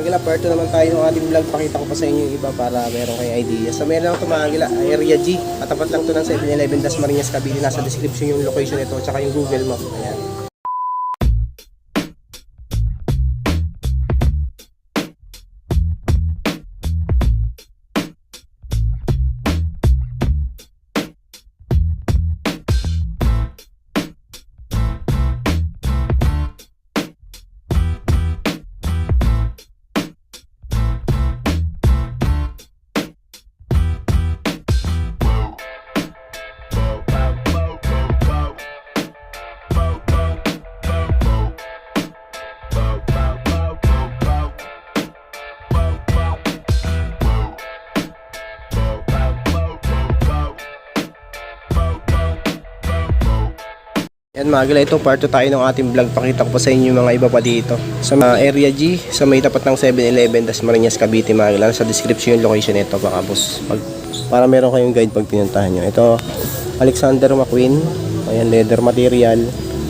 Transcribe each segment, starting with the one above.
Agila, part 2 naman tayo ng ating vlog. Pakita ko pa sa inyo yung iba para meron kayong idea. So meron lang ito mga Agila, Area G. Katapat lang ito ng 7-Eleven Dasmariñas Cavite. Nasa description yung location nito, tsaka yung Google Map. Ayan. Yan mga Agila, ito part 2 tayo ng ating vlog. Pakita ko pa sa inyo mga iba pa dito. Sa Area G, sa may tapat ng 7-Eleven Dasmariñas Cavite mga Agila. Sa description yung location nito mga boss. Para meron kayong guide pag pinuntahan nyo. Ito, Alexander McQueen. Ayan, leather material.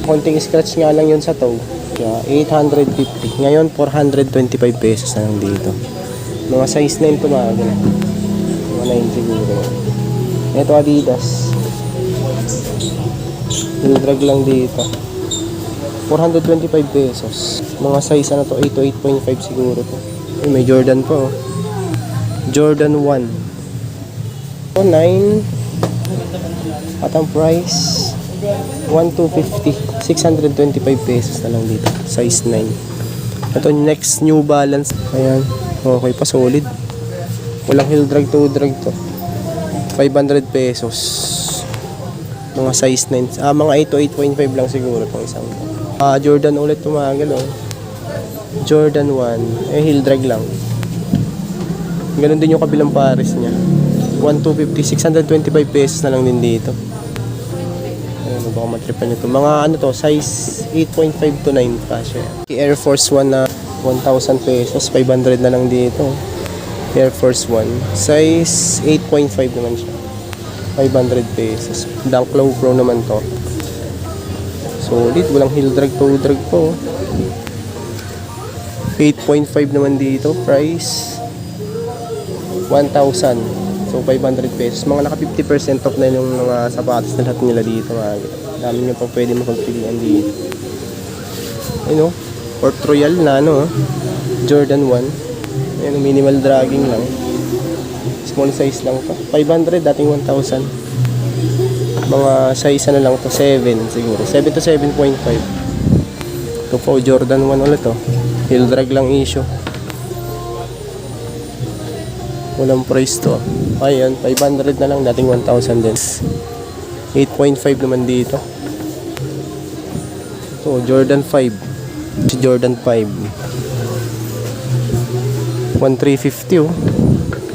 Konting scratch nga lang yun sa toe. 850. Ngayon, 425 pesos na lang dito. Mga size 9 ito mga Agila. Mga 9 siguro. Ito Adidas. Drag lang dito 425 pesos. Mga size ano to, 8 to 8.5 siguro to. May Jordan po, Jordan 1 9 at ang price 1,250. 625 pesos na lang dito, size 9. Ito next New Balance. Ayan, okay pa, solid. Walang heel drag to drag to. 500 pesos. Mga size 9, mga 8 to 8.5 lang siguro itong isang. Jordan ulit tumagal, oh. Jordan 1, heel drag lang. Ganun din yung kabilang pares niya. 1,250, 625 pesos na lang din dito. Ayun, baka matripan nito. Mga ano to, size 8.5 to 9 pa siya. Air Force 1 na 1,000 pesos, 500 na lang dito. Air Force 1, size 8.5 naman siya. 500 pesos. Dunk Low Pro naman to. Solid, walang heel drag to drag po. 8.5 naman dito. Price 1,000. So 500 pesos. Mga naka 50% off na yung mga sapatos na lahat nila dito. Dami nyo pang pwede mapagpilian dito. Ayun o, Port Royal na ano, Jordan 1. Ayun, minimal dragging lang. Small size lang to. 500, dating 1,000. Mga size na lang to, 7 siguro. 7 to 7.5. Ito po, Jordan 1 ulit to. Heel drag lang issue. Walang price to. Ayun, 500 na lang, dating 1,000 din. 8.5 naman dito. Ito, Jordan 5. Si Jordan 5. 1,350 oh.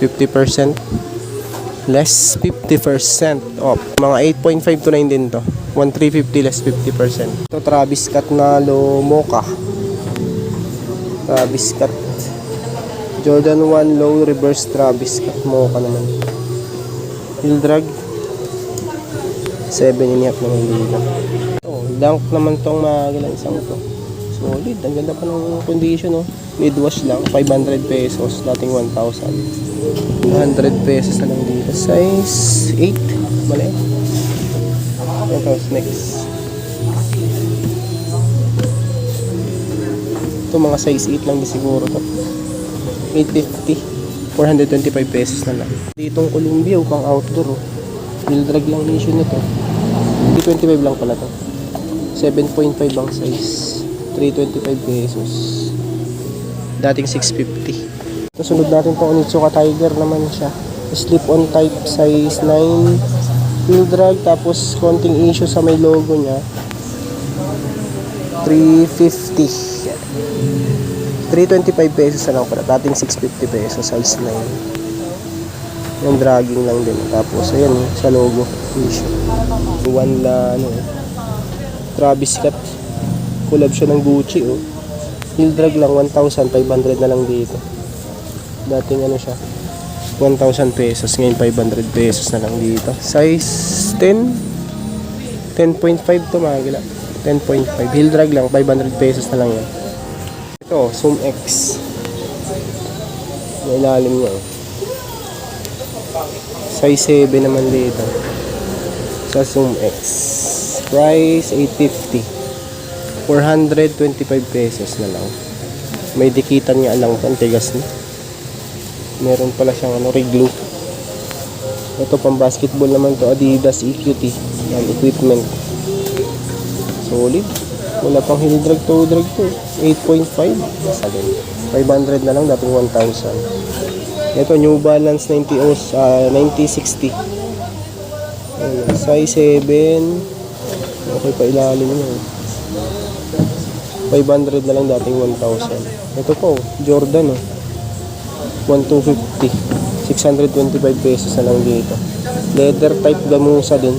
50% less 50% off. Mga 8.5 to 9 din to. 1,350 less 50%. Ito Travis Scott na low mocha. Travis Scott Jordan 1 low reverse Travis Scott mocha naman. Heel drag 7.5 naman dito. Oh, dunk naman tong mga isang to. Solid, ang ganda pa ng condition, oh. Mid-wash lang, 500 pesos, dating 1,000. 100 pesos na lang dito. Size 8, mali. Ito, next. Ito, mga size 8 lang din siguro to. 850, 425 pesos na lang. Ditong Columbia, pang outdoor, oh. Heel drag lang issue na to. 325 lang pala to. 7.5 ang size. 325 pesos. Dating 650. Ito, sunod natin itong Onitsuka Tiger naman siya. Slip-on type, size 9. Heel drag, tapos konting issue sa may logo niya. 350. 325 pesos na lang pala. Dating 650 pesos, size 9. Yung dragging lang din. Tapos, ayan, sa logo. Issue. One na, ano, Travis Scott. Collab siya ng Gucci, oh. Heel drag lang, 1,500 na lang dito. Dating ano siya, 1,000 pesos. Ngayon 500 pesos na lang dito. Size 10, 10.5 to mga Agila. 10.5. Heel drag lang, 500 pesos na lang yan. Ito, Zoom X. May ilalim niya. Size 7 naman dito. Sa Zoom X. Price 850. 425 pesos na lang. May dikitan nga lang ito. Tigas na. Meron pala siyang reglue. Ito pang basketball naman to, Adidas EQT. Yan, equipment. Solid. Wala pang heel drag to drag to. 8.5. Sabi. 500 na lang, dating 1,000. Ito New Balance 9060. Ayan, size 7. Okay pa ilalim niya. 500 na lang, dating 1,000. Ito po, Jordan 1,250. 625 pesos na lang dito. Leather type gamusa din.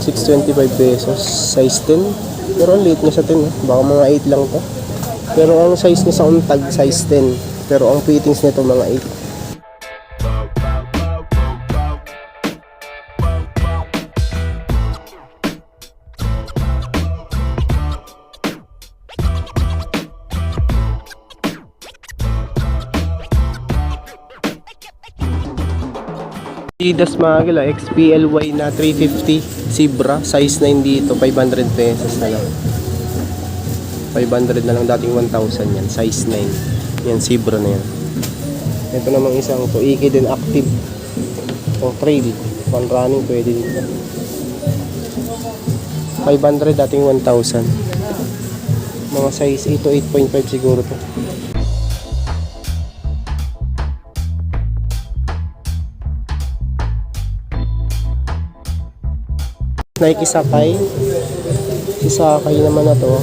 625 pesos. Size 10. Pero ang liit niya sa 10. Baka mga 8 lang to. Pero ang size niya sa untag, size 10. Pero ang fittings nito mga 8. Adidas Magala XPLY na 350 Zebra, size 9 dito, 500 pesos na lang. 500 na lang, dating 1,000 yan, size 9. Yan, Zebra na yan. Ito namang isang to, Iki din active. O trail, pan running pwede dito. 500, dating 1,000. Mga size 8 to 8.5 siguro to. Nike Sakai. Si Sakai naman na to.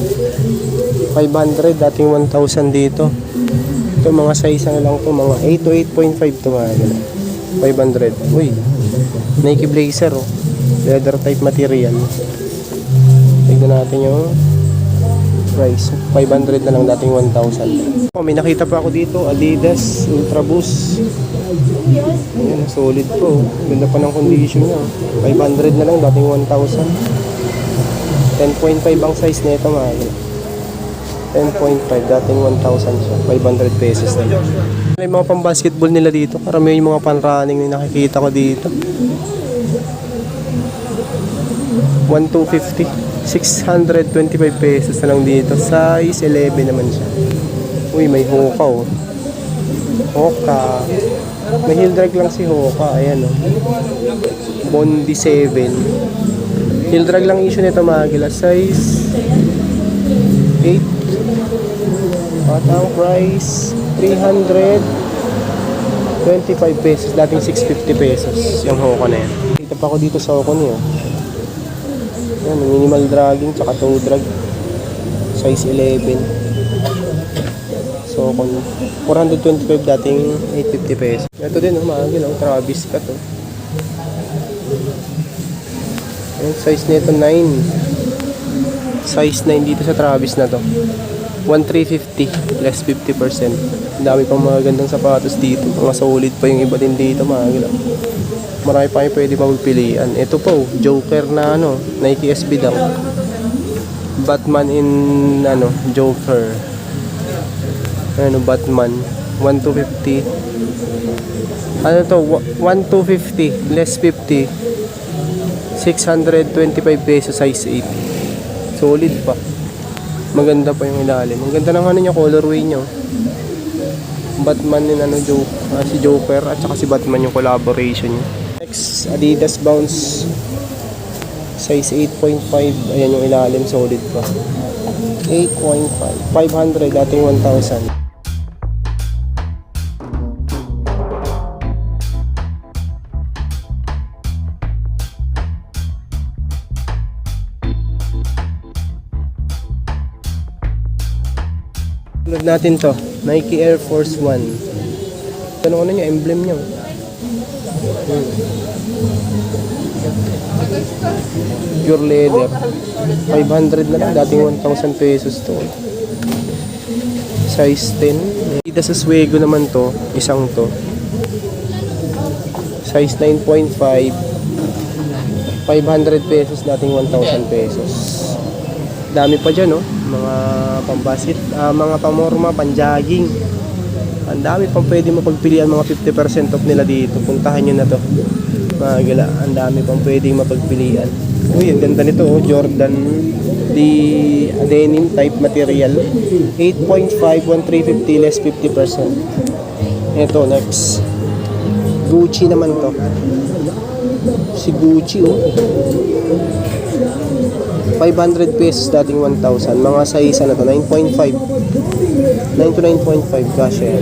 500, dating 1,000 dito. Ito mga size na lang to, mga 8 to 8.5 to mga 500. Uy, Nike Blazer leather type material. Tignan natin yung price. 500 na lang, dating 1,000. May nakita pa ako dito, Adidas Ultra Boost. Ayan, solid po. Ganda pa ng condition niya. 500 na lang, dating 1,000. 10.5 ang size nito mga 10.5, dating 1,000 siya. 500 pesos na lang. May mga pang basketball nila dito. Karamihan yung mga pan running na nakikita ko dito. 1,250. 625 pesos na lang dito. Size 11 naman siya. Uy, may Hoka Hoka. May heel drag lang si Hoka. Ayan Bondi 7. Heel drag lang issue nito mga gila. Size 8. At ang price 325 pesos. Dating 650 pesos yung Hoka na yan. Dito pa ako dito sa Hoka niyo. Yan, minimal dragging tsaka toe drag. Size 11. So, 425 dating 850 pesos. Ito din, mahagil ang Travis Scott. Yan, size nito 9. Size 9 dito sa Travis na to. 1,350 less 50%. Ang dami pang mga gandang sapatos dito. Mga solid pa yung iba din dito, mahagil. Marami pa kayo pwede magpilian. Ito po, Joker na Nike SB Dunk. Batman in Joker. Batman 1,250. Ano to? 1,250 less 50. 625 pesos, size 8. Solid pa. Maganda pa yung ilalim. Ang ganda ng niya, colorway niya. Batman in si Joker at saka si Batman yung collaboration niya. Next, Adidas Bounce size 8.5. Ayan yung ilalim, solid pa. 8.5. 500, dating 1,000. Tulad natin to, Nike Air Force 1. Tanong niya, emblem niya. Pure leather. 500 na lang, dating 1,000 pesos to. Size 10. Adidas Oswego naman to, isang to. Size 9.5. 500 pesos, dating 1,000 pesos. Dami pa dyan, mga pambasit, mga pamorma, panjogging. Ang dami pang pwede mapagpilian, mga 50% off nila dito. Puntahan nyo na to. Mga gala, ang dami pang pwede mapagpilian. Uy, ang ganda nito, oh. Jordan the denim type material. 8.5, 1,350 less 50%. Ito, next. Gucci naman to. Si Gucci, oh. 500 pesos dating 1,000. Mga size na to, 9.5. 9 to 9.5 cash yan.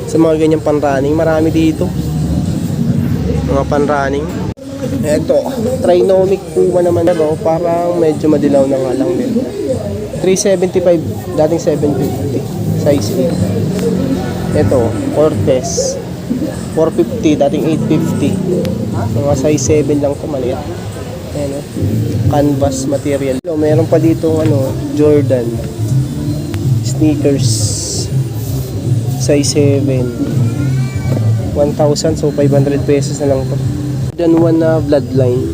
Sa mga ganyang pan-running, marami dito. Mga pan-running. Ito, Trinomic Puma naman na, no? Parang medyo madilaw na nga lang din. 375, dating 750. Size 8. Ito, Cortez. 450, dating 850. Mga size 7 lang ito, maliit. Ayan, oh. Canvas material. Meron pa dito Jordan sneakers size 7, 1,000, so 500 pesos na lang to. Then one na Bloodline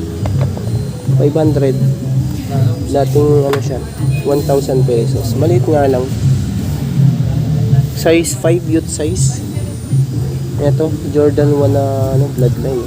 500, dating siya 1,000 pesos, maliit nga lang, size 5, youth size. Ito Jordan 1 na Bloodline.